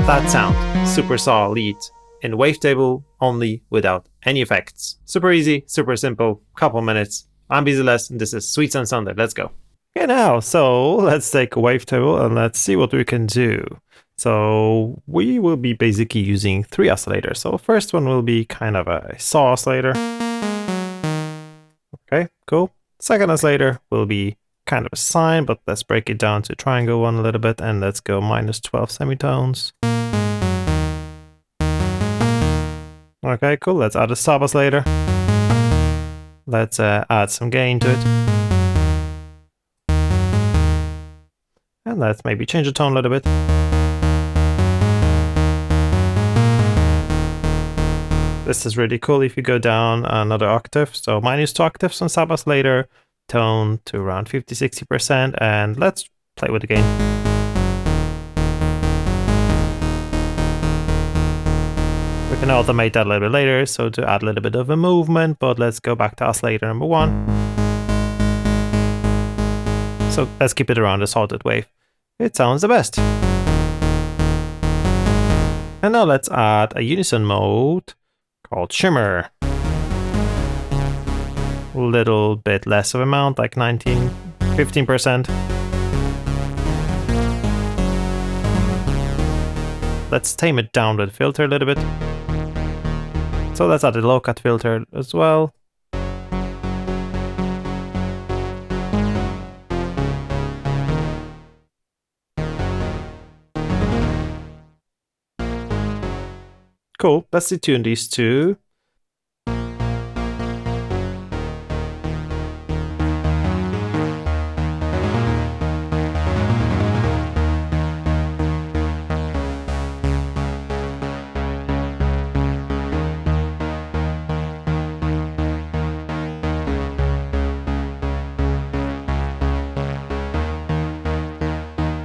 that sound, super saw lead in Wavetable only without any effects. Super easy, super simple, couple minutes. I'm BZLess and this is Sweet Sound Sunday. Let's go. Okay, now, so let's take a Wavetable and let's see what we can do. So we will be basically using 3 oscillators. So first one will be kind of a saw oscillator. Okay, cool. Second oscillator will be kind of a sine, but let's break it down to triangle one a little bit and let's go -12 semitones. Okay, cool. Let's add a sub oscillator. Let's add some gain to it. And let's maybe change the tone a little bit. This is really cool if you go down another octave. So -2 octaves on sub oscillator, tone to around 50-60%, and let's play with the gain. We can automate that a little bit later, so to add a little bit of a movement, but let's go back to oscillator number 1. So let's keep it around a salted wave. It sounds the best. And now let's add a unison mode called shimmer. A little bit less of amount, like 15%. Let's tame it down with the filter a little bit. So let's add a low cut filter as well. Cool, let's detune these two.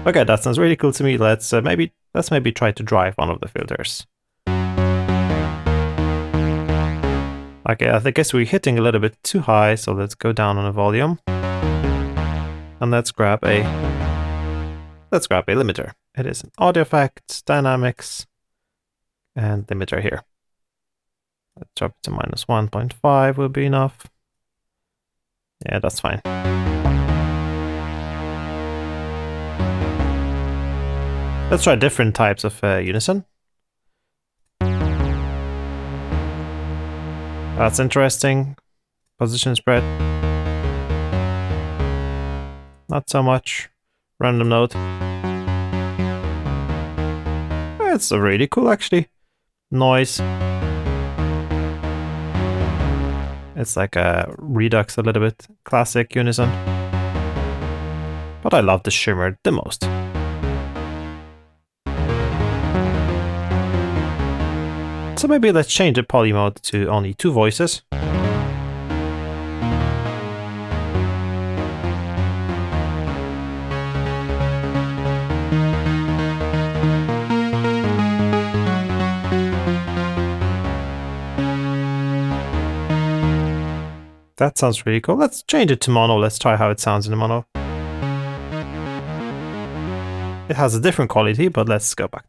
Okay, that sounds really cool to me. Let's maybe try to drive one of the filters. Okay, I guess we're hitting a little bit too high, so let's go down on the volume. And let's grab a limiter. It is an audio effects, dynamics, and limiter here. Let's drop it to -1.5 will be enough. Yeah, that's fine. Let's try different types of unison. That's interesting. Position spread. Not so much. Random note. It's really cool actually. Noise. It's like a redux a little bit. Classic unison. But I love the shimmer the most. So maybe let's change the poly mode to only 2 voices. That sounds really cool. Let's change it to mono. Let's try how it sounds in the mono. It has a different quality, but let's go back.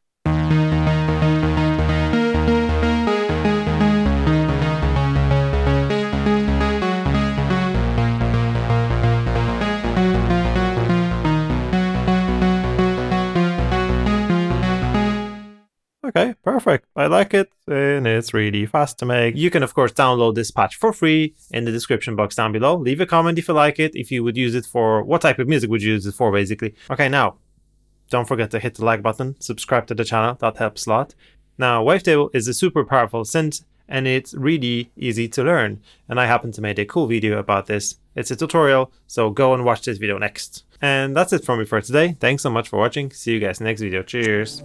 Okay, perfect. I like it, and it's really fast to make. You can, of course, download this patch for free in the description box down below. Leave a comment if you like it, if you would use it for, what type of music would you use it for, basically. Okay, now, don't forget to hit the like button, subscribe to the channel, that helps a lot. Now, Wavetable is a super powerful synth, and it's really easy to learn. And I happen to make a cool video about this. It's a tutorial, so go and watch this video next. And that's it from me for today. Thanks so much for watching. See you guys in the next video. Cheers.